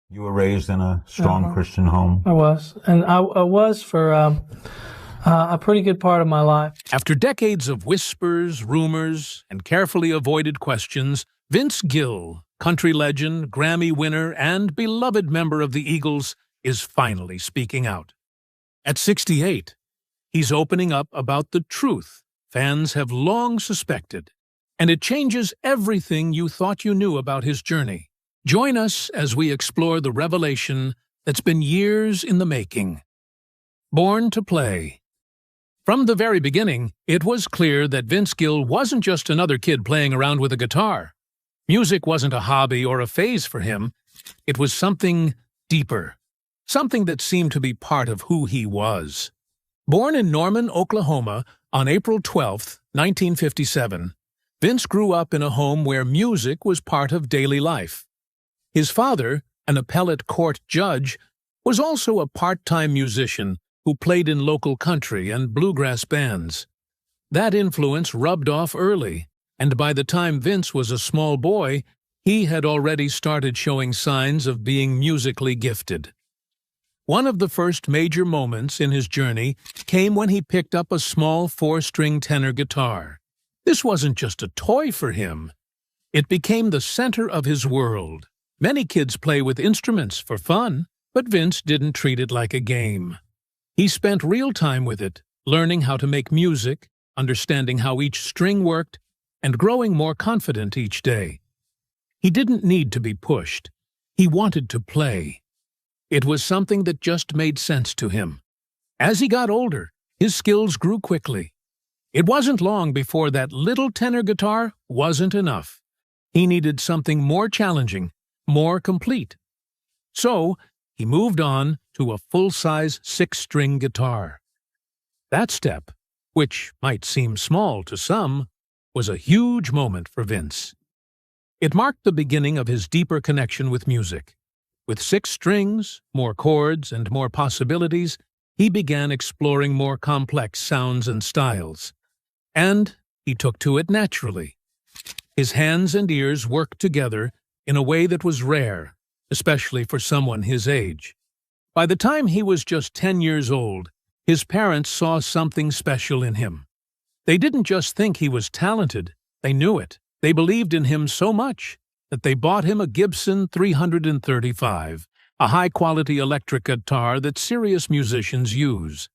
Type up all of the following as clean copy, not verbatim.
You were raised in a strong Christian home. I was. And I was for a pretty good part of my life. After decades of whispers, rumors, and carefully avoided questions, Vince Gill, country legend, Grammy winner, and beloved member of the Eagles, is finally speaking out. At 68, he's opening up about the truth fans have long suspected, and it changes everything you thought you knew about his journey. Join us as we explore the revelation that's been years in the making. Born to play. From the very beginning, it was clear that Vince Gill wasn't just another kid playing around with a guitar. Music wasn't a hobby or a phase for him. It was something deeper, something that seemed to be part of who he was. Born in Norman, Oklahoma, on April 12, 1957, Vince grew up in a home where music was part of daily life. His father, an appellate court judge, was also a part-time musician who played in local country and bluegrass bands. That influence rubbed off early, and by the time Vince was a small boy, he had already started showing signs of being musically gifted. One of the first major moments in his journey came when he picked up a small 4-string tenor guitar. This wasn't just a toy for him. It became the center of his world. Many kids play with instruments for fun, but Vince didn't treat it like a game. He spent real time with it, learning how to make music, understanding how each string worked, and growing more confident each day. He didn't need to be pushed. He wanted to play. It was something that just made sense to him. As he got older, his skills grew quickly. It wasn't long before that little tenor guitar wasn't enough. He needed something more challenging, more complete. So, he moved on to a full-size 6-string guitar. That step, which might seem small to some, was a huge moment for Vince. It marked the beginning of his deeper connection with music. With 6 strings, more chords, and more possibilities, he began exploring more complex sounds and styles. And he took to it naturally. His hands and ears worked together in a way that was rare, especially for someone his age. By the time he was just 10 years old, his parents saw something special in him. They didn't just think he was talented, they knew it. They believed in him so much that they bought him a Gibson 335, a high-quality electric guitar that serious musicians use.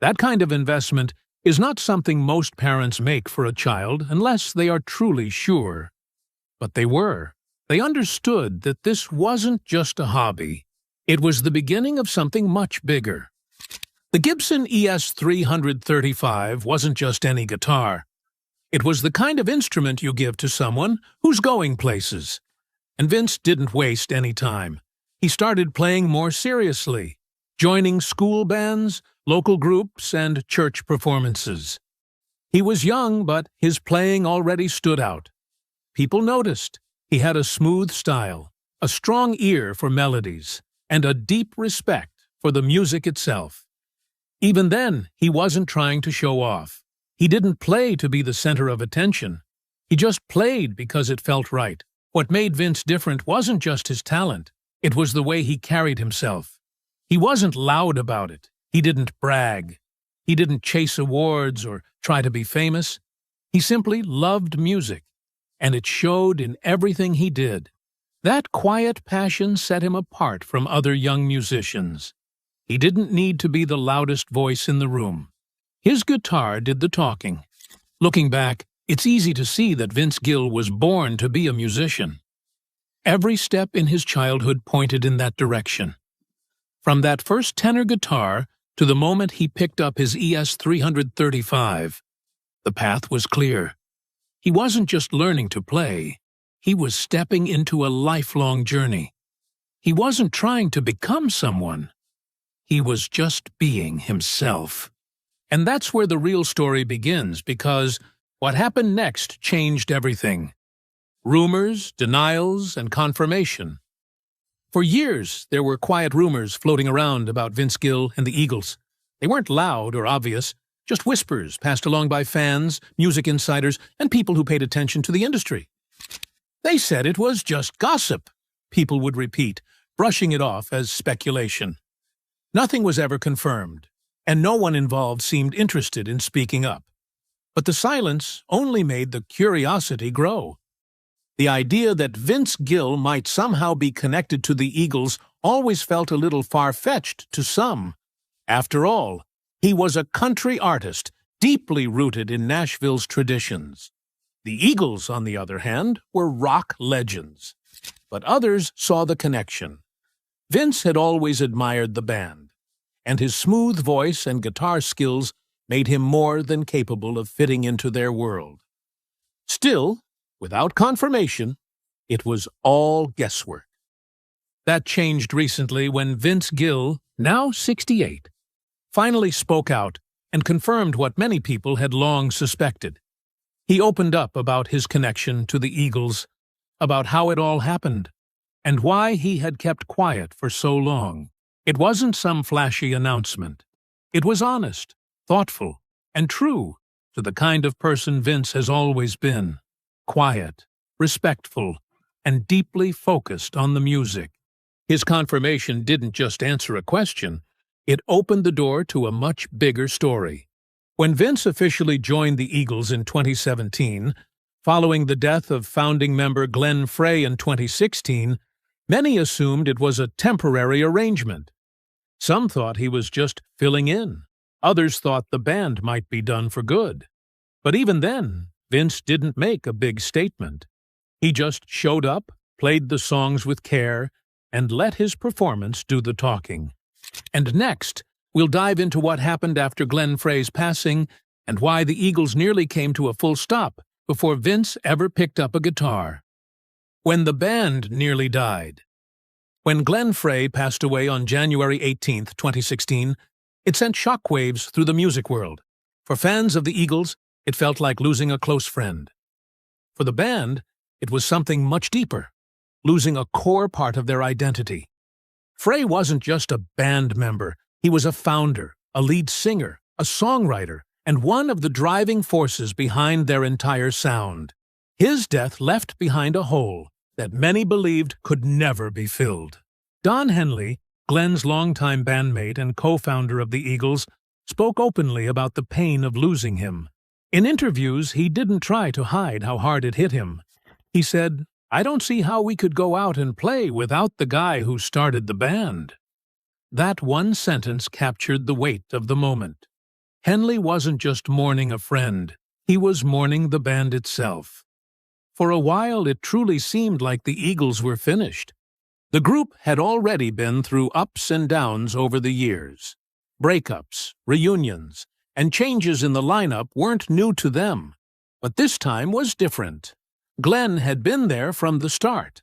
That kind of investment is not something most parents make for a child unless they are truly sure. But they were. They understood that this wasn't just a hobby. It was the beginning of something much bigger. The Gibson ES 335 wasn't just any guitar. It was the kind of instrument you give to someone who's going places. And Vince didn't waste any time. He started playing more seriously, joining school bands, local groups, and church performances. He was young, but his playing already stood out. People noticed. He had a smooth style, a strong ear for melodies, and a deep respect for the music itself. Even then, he wasn't trying to show off. He didn't play to be the center of attention. He just played because it felt right. What made Vince different wasn't just his talent. It was the way he carried himself. He wasn't loud about it. He didn't brag. He didn't chase awards or try to be famous. He simply loved music, and it showed in everything he did. That quiet passion set him apart from other young musicians. He didn't need to be the loudest voice in the room. His guitar did the talking. Looking back, it's easy to see that Vince Gill was born to be a musician. Every step in his childhood pointed in that direction. From that first tenor guitar to the moment he picked up his ES 335, the path was clear. He wasn't just learning to play. He was stepping into a lifelong journey. He wasn't trying to become someone. He was just being himself. And that's where the real story begins, because what happened next changed everything. Rumors, denials, and confirmation. For years, there were quiet rumors floating around about Vince Gill and the Eagles. They weren't loud or obvious, just whispers passed along by fans, music insiders, and people who paid attention to the industry. They said it was just gossip, people would repeat, brushing it off as speculation. Nothing was ever confirmed, and no one involved seemed interested in speaking up. But the silence only made the curiosity grow. The idea that Vince Gill might somehow be connected to the Eagles always felt a little far-fetched to some. After all, he was a country artist, deeply rooted in Nashville's traditions. The Eagles, on the other hand, were rock legends. But others saw the connection. Vince had always admired the band, and his smooth voice and guitar skills made him more than capable of fitting into their world. Still, without confirmation, it was all guesswork. That changed recently when Vince Gill, now 68, finally spoke out and confirmed what many people had long suspected. He opened up about his connection to the Eagles, about how it all happened, and why he had kept quiet for so long. It wasn't some flashy announcement. It was honest, thoughtful, and true to the kind of person Vince has always been. Quiet, respectful, and deeply focused on the music. His confirmation didn't just answer a question, it opened the door to a much bigger story. When Vince officially joined the Eagles in 2017, following the death of founding member Glenn Frey in 2016, many assumed it was a temporary arrangement. Some thought he was just filling in. Others thought the band might be done for good. But even then, Vince didn't make a big statement. He just showed up, played the songs with care, and let his performance do the talking. And next, we'll dive into what happened after Glenn Frey's passing and why the Eagles nearly came to a full stop before Vince ever picked up a guitar. When the band nearly died. When Glenn Frey passed away on January 18, 2016, it sent shockwaves through the music world. For fans of the Eagles, it felt like losing a close friend. For the band, it was something much deeper, losing a core part of their identity. Frey wasn't just a band member, he was a founder, a lead singer, a songwriter, and one of the driving forces behind their entire sound. His death left behind a hole that many believed could never be filled. Don Henley, Glenn's longtime bandmate and co-founder of the Eagles, spoke openly about the pain of losing him. In interviews, he didn't try to hide how hard it hit him. He said, "I don't see how we could go out and play without the guy who started the band." That one sentence captured the weight of the moment. Henley wasn't just mourning a friend, he was mourning the band itself. For a while, it truly seemed like the Eagles were finished. The group had already been through ups and downs over the years. Breakups, reunions, and changes in the lineup weren't new to them. But this time was different. Glenn had been there from the start.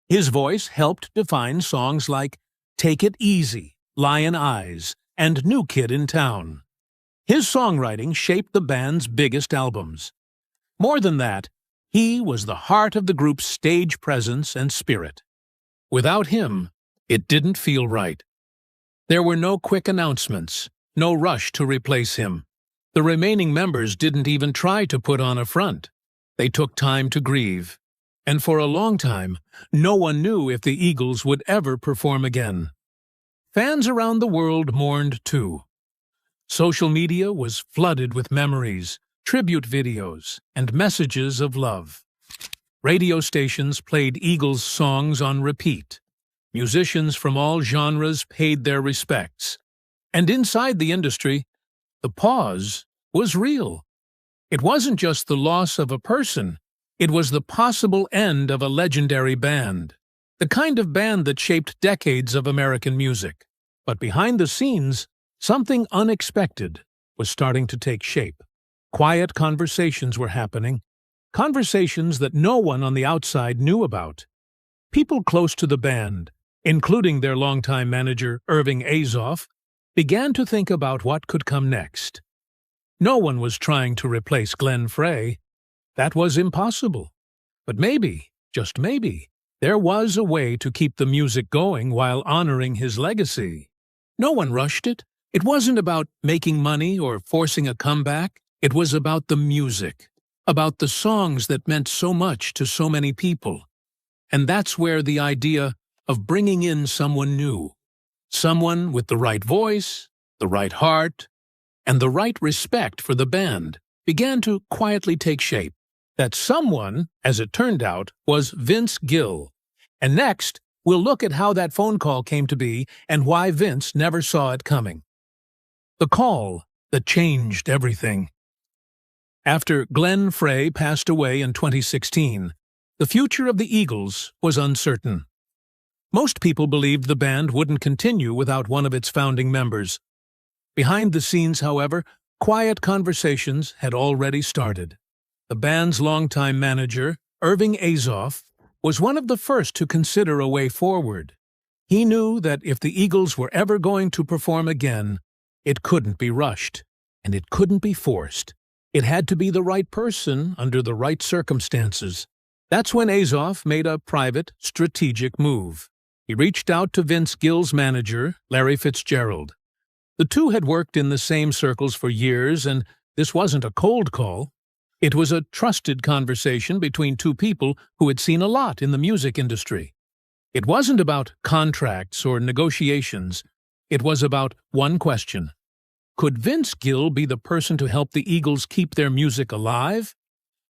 His voice helped define songs like Take It Easy, Lion Eyes, and New Kid in Town. His songwriting shaped the band's biggest albums. More than that, he was the heart of the group's stage presence and spirit. Without him, it didn't feel right. There were no quick announcements, no rush to replace him. The remaining members didn't even try to put on a front. They took time to grieve. And for a long time, no one knew if the Eagles would ever perform again. Fans around the world mourned too. Social media was flooded with memories, tribute videos, and messages of love. Radio stations played Eagles songs on repeat. Musicians from all genres paid their respects. And inside the industry, the pause was real. It wasn't just the loss of a person, it was the possible end of a legendary band. The kind of band that shaped decades of American music. But behind the scenes, something unexpected was starting to take shape. Quiet conversations were happening, conversations that no one on the outside knew about. People close to the band, including their longtime manager Irving Azoff, began to think about what could come next. No one was trying to replace Glenn Frey. That was impossible. But maybe, just maybe, there was a way to keep the music going while honoring his legacy. No one rushed it. It wasn't about making money or forcing a comeback. It was about the music, about the songs that meant so much to so many people. And that's where the idea, of bringing in someone new, someone with the right voice, the right heart, and the right respect for the band began to quietly take shape. That someone, as it turned out, was Vince Gill. And next, we'll look at how that phone call came to be and why Vince never saw it coming. The call that changed everything. After Glenn Frey passed away in 2016, the future of the Eagles was uncertain. Most people believed the band wouldn't continue without one of its founding members. Behind the scenes, however, quiet conversations had already started. The band's longtime manager, Irving Azoff, was one of the first to consider a way forward. He knew that if the Eagles were ever going to perform again, it couldn't be rushed, and it couldn't be forced. It had to be the right person under the right circumstances. That's when Azoff made a private, strategic move. He reached out to Vince Gill's manager, Larry Fitzgerald. The two had worked in the same circles for years, and this wasn't a cold call. It was a trusted conversation between two people who had seen a lot in the music industry. It wasn't about contracts or negotiations. It was about one question. Could Vince Gill be the person to help the Eagles keep their music alive?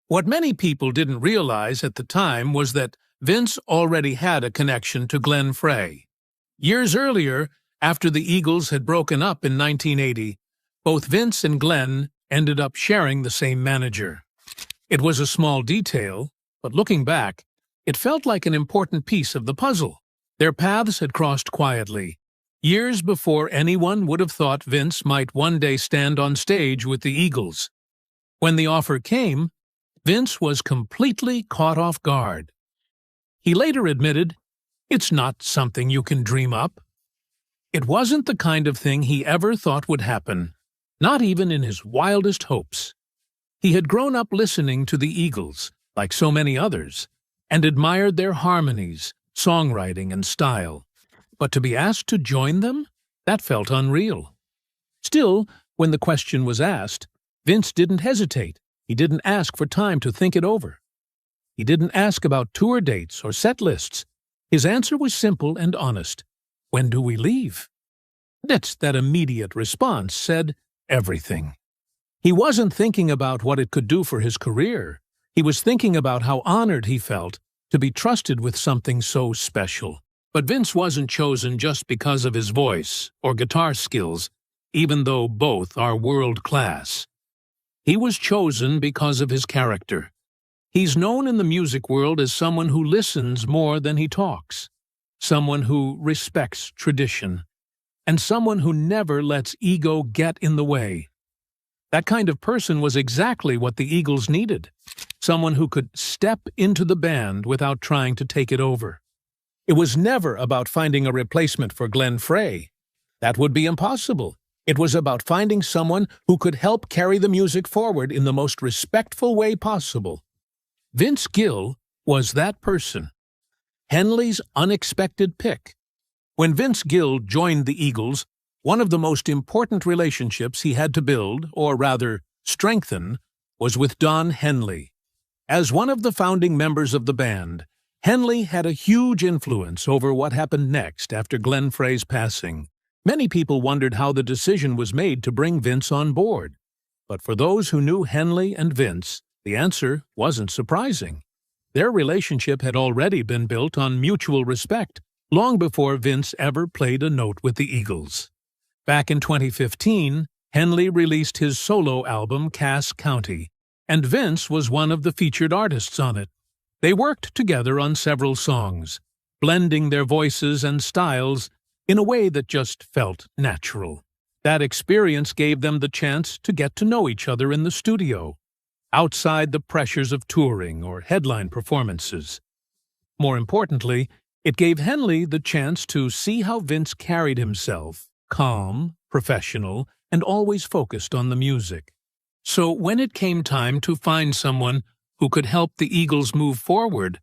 What many people didn't realize at the time was that Vince already had a connection to Glenn Frey. Years earlier, after the Eagles had broken up in 1980, both Vince and Glenn ended up sharing the same manager. It was a small detail, but looking back, it felt like an important piece of the puzzle. Their paths had crossed quietly, years before anyone would have thought Vince might one day stand on stage with the Eagles. When the offer came, Vince was completely caught off guard. He later admitted, "It's not something you can dream up." It wasn't the kind of thing he ever thought would happen, not even in his wildest hopes. He had grown up listening to the Eagles, like so many others, and admired their harmonies, songwriting, and style. But to be asked to join them? That felt unreal. Still, when the question was asked, Vince didn't hesitate. He didn't ask for time to think it over. He didn't ask about tour dates or set lists. His answer was simple and honest. "When do we leave?" That immediate response said everything. He wasn't thinking about what it could do for his career. He was thinking about how honored he felt to be trusted with something so special. But Vince wasn't chosen just because of his voice or guitar skills, even though both are world-class. He was chosen because of his character. He's known in the music world as someone who listens more than he talks, someone who respects tradition, and someone who never lets ego get in the way. That kind of person was exactly what the Eagles needed, someone who could step into the band without trying to take it over. It was never about finding a replacement for Glenn Frey. That would be impossible. It was about finding someone who could help carry the music forward in the most respectful way possible. Vince Gill was that person. Henley's unexpected pick. When Vince Gill joined the Eagles, one of the most important relationships he had to build, or rather, strengthen, was with Don Henley. As one of the founding members of the band, Henley had a huge influence over what happened next after Glenn Frey's passing. Many people wondered how the decision was made to bring Vince on board. But for those who knew Henley and Vince, the answer wasn't surprising. Their relationship had already been built on mutual respect, long before Vince ever played a note with the Eagles. Back in 2015, Henley released his solo album, Cass County, and Vince was one of the featured artists on it. They worked together on several songs, blending their voices and styles in a way that just felt natural. That experience gave them the chance to get to know each other in the studio, outside the pressures of touring or headline performances. More importantly, it gave Henley the chance to see how Vince carried himself, calm, professional, and always focused on the music. So when it came time to find someone who could help the Eagles move forward,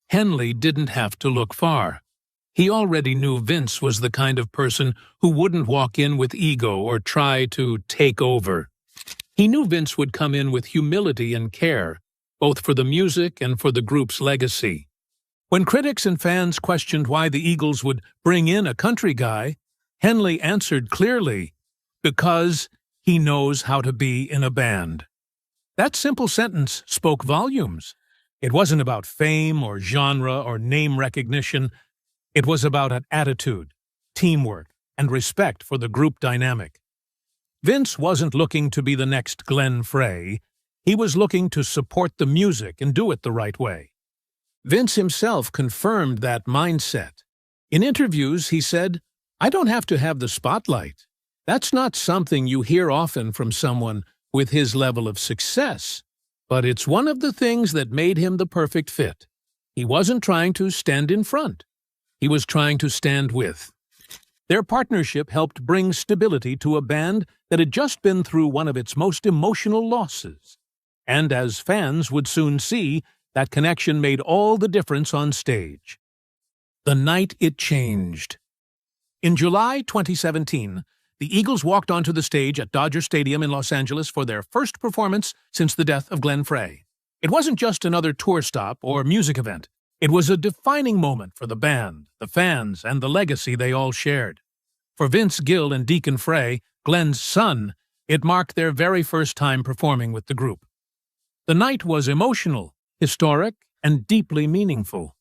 Henley didn't have to look far. He already knew Vince was the kind of person who wouldn't walk in with ego or try to take over. He knew Vince would come in with humility and care, both for the music and for the group's legacy. When critics and fans questioned why the Eagles would bring in a country guy, Henley answered clearly, "Because he knows how to be in a band." That simple sentence spoke volumes. It wasn't about fame or genre or name recognition. It was about an attitude, teamwork, and respect for the group dynamic. Vince wasn't looking to be the next Glenn Frey. He was looking to support the music and do it the right way. Vince himself confirmed that mindset. In interviews, he said, "I don't have to have the spotlight. That's not something you hear often from someone with his level of success, but it's one of the things that made him the perfect fit. He wasn't trying to stand in front. He was trying to stand with." Their partnership helped bring stability to a band that had just been through one of its most emotional losses. And as fans would soon see, that connection made all the difference on stage. The night it changed. In July 2017, the Eagles walked onto the stage at Dodger Stadium in Los Angeles for their first performance since the death of Glenn Frey. It wasn't just another tour stop or music event. It was a defining moment for the band, the fans, and the legacy they all shared. For Vince Gill and Deacon Frey, Glenn's son, it marked their very first time performing with the group. The night was emotional, historic, and deeply meaningful.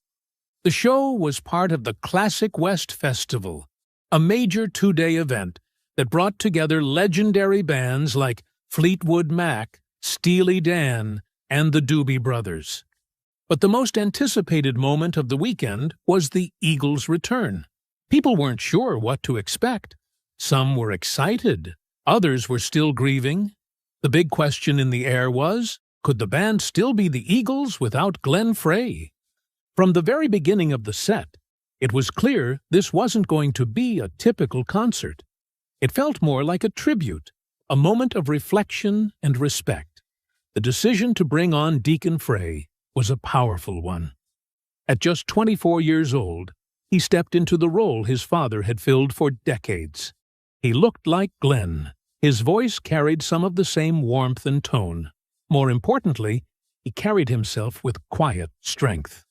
The show was part of the Classic West Festival, a major two-day event that brought together legendary bands like Fleetwood Mac, Steely Dan, and the Doobie Brothers. But the most anticipated moment of the weekend was the Eagles' return. People weren't sure what to expect. Some were excited. Others were still grieving. The big question in the air was, could the band still be the Eagles without Glenn Frey? From the very beginning of the set, it was clear this wasn't going to be a typical concert. It felt more like a tribute, a moment of reflection and respect. The decision to bring on Deacon Frey was a powerful one. At just 24 years old, he stepped into the role his father had filled for decades. He looked like Glenn. His voice carried some of the same warmth and tone. More importantly, he carried himself with quiet strength.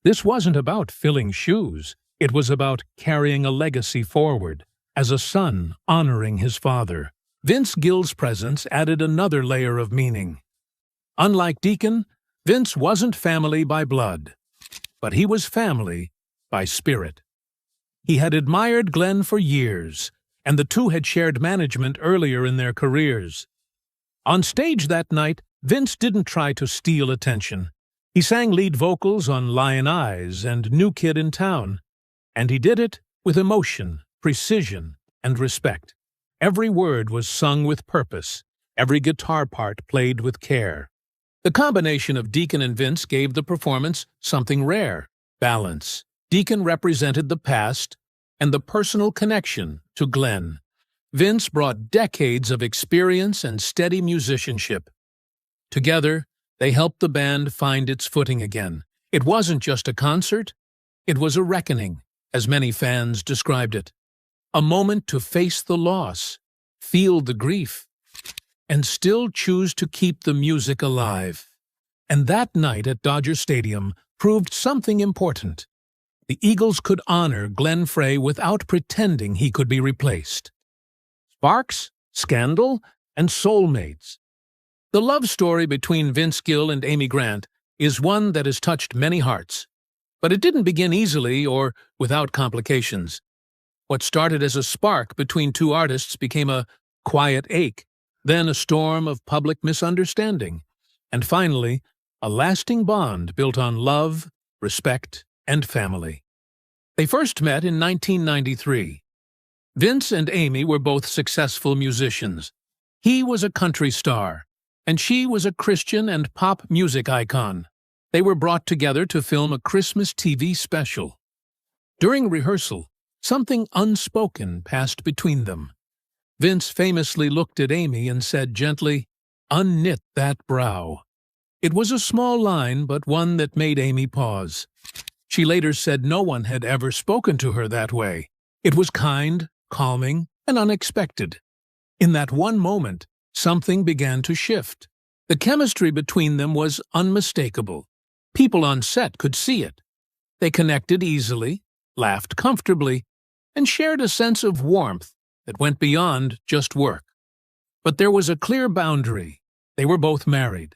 This wasn't about filling shoes. It was about carrying a legacy forward, as a son honoring his father. Vince Gill's presence added another layer of meaning. Unlike Deacon, Vince wasn't family by blood, but he was family by spirit. He had admired Glenn for years, and the two had shared management earlier in their careers. On stage that night, Vince didn't try to steal attention. He sang lead vocals on Lion Eyes and New Kid in Town, and he did it with emotion, precision, and respect. Every word was sung with purpose, every guitar part played with care. The combination of Deacon and Vince gave the performance something rare, balance. Deacon represented the past and the personal connection to Glenn. Vince brought decades of experience and steady musicianship. Together, they helped the band find its footing again. It wasn't just a concert, it was a reckoning, as many fans described it. A moment to face the loss, feel the grief, and still choose to keep the music alive. And that night at Dodger Stadium proved something important. The Eagles could honor Glenn Frey without pretending he could be replaced. Sparks, scandal, and soulmates. The love story between Vince Gill and Amy Grant is one that has touched many hearts. But it didn't begin easily or without complications. What started as a spark between two artists became a quiet ache, then a storm of public misunderstanding, and finally, a lasting bond built on love, respect, and family. They first met in 1993. Vince and Amy were both successful musicians. He was a country star, and she was a Christian and pop music icon. They were brought together to film a Christmas TV special. During rehearsal, something unspoken passed between them. Vince famously looked at Amy and said gently, "Unknit that brow." It was a small line, but one that made Amy pause. She later said no one had ever spoken to her that way. It was kind, calming, and unexpected. In that one moment, something began to shift. The chemistry between them was unmistakable. People on set could see it. They connected easily, laughed comfortably, and shared a sense of warmth that went beyond just work. But there was a clear boundary. They were both married.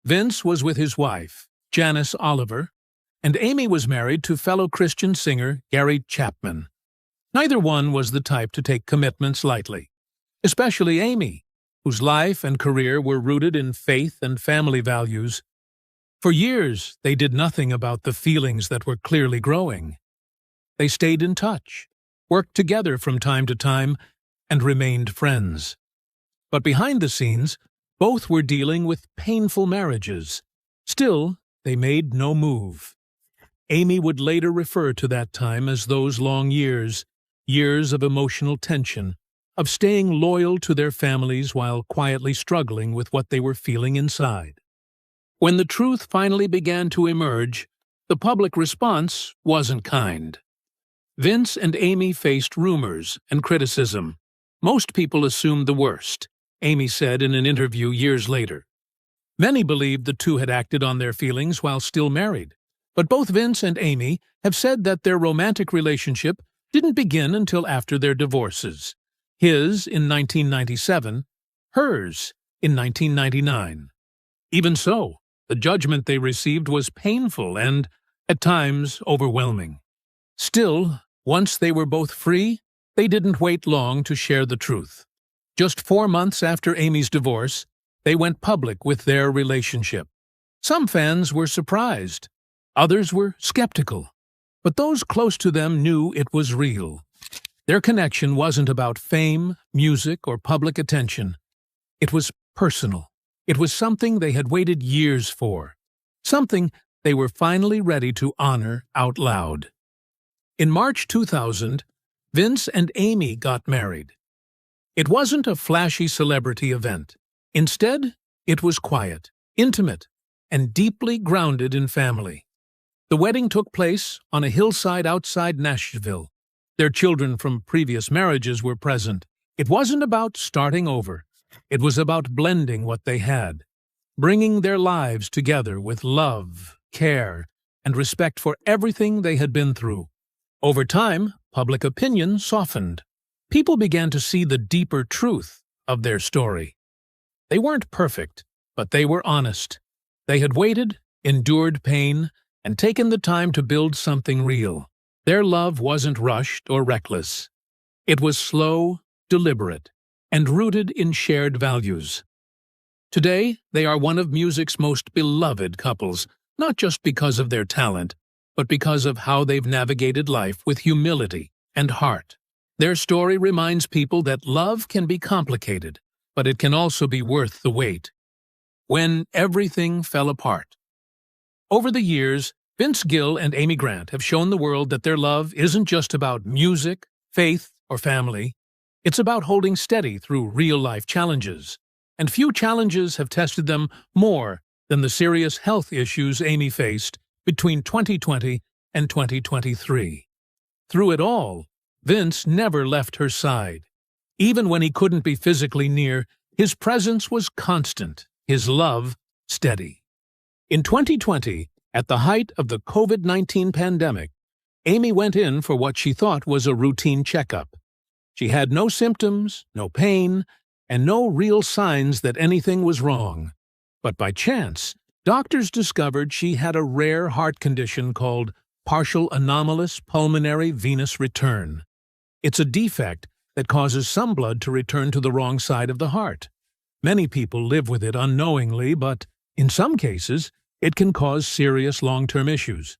Vince was with his wife, Janice Oliver, and Amy was married to fellow Christian singer Gary Chapman. Neither one was the type to take commitments lightly, especially Amy, whose life and career were rooted in faith and family values. For years, they did nothing about the feelings that were clearly growing. They stayed in touch, worked together from time to time, and remained friends. But behind the scenes, both were dealing with painful marriages. Still, they made no move. Amy would later refer to that time as those long years, years of emotional tension, of staying loyal to their families while quietly struggling with what they were feeling inside. When the truth finally began to emerge, the public response wasn't kind. Vince and Amy faced rumors and criticism. Most people assumed the worst, Amy said in an interview years later. Many believed the two had acted on their feelings while still married, but both Vince and Amy have said that their romantic relationship didn't begin until after their divorces. His in 1997, hers in 1999. Even so, the judgment they received was painful and, at times, overwhelming. Still, once they were both free, they didn't wait long to share the truth. Just 4 months after Amy's divorce, they went public with their relationship. Some fans were surprised. Others were skeptical. But those close to them knew it was real. Their connection wasn't about fame, music, or public attention. It was personal. It was something they had waited years for. Something they were finally ready to honor out loud. In March 2000, Vince and Amy got married. It wasn't a flashy celebrity event. Instead, it was quiet, intimate, and deeply grounded in family. The wedding took place on a hillside outside Nashville. Their children from previous marriages were present. It wasn't about starting over. It was about blending what they had, bringing their lives together with love, care, and respect for everything they had been through. Over time, public opinion softened. People began to see the deeper truth of their story. They weren't perfect, but they were honest. They had waited, endured pain, and taken the time to build something real. Their love wasn't rushed or reckless. It was slow, deliberate, and rooted in shared values. Today, they are one of music's most beloved couples, not just because of their talent, but because of how they've navigated life with humility and heart. Their story reminds people that love can be complicated, but it can also be worth the wait. When everything fell apart. Over the years, Vince Gill and Amy Grant have shown the world that their love isn't just about music, faith, or family. It's about holding steady through real-life challenges. And few challenges have tested them more than the serious health issues Amy faced between 2020 and 2023. Through it all, Vince never left her side. Even when he couldn't be physically near, his presence was constant, his love steady. In 2020, at the height of the COVID-19 pandemic, Amy went in for what she thought was a routine checkup. She had no symptoms, no pain, and no real signs that anything was wrong. But by chance, doctors discovered she had a rare heart condition called partial anomalous pulmonary venous return. It's a defect that causes some blood to return to the wrong side of the heart. Many people live with it unknowingly, but in some cases, it can cause serious long-term issues.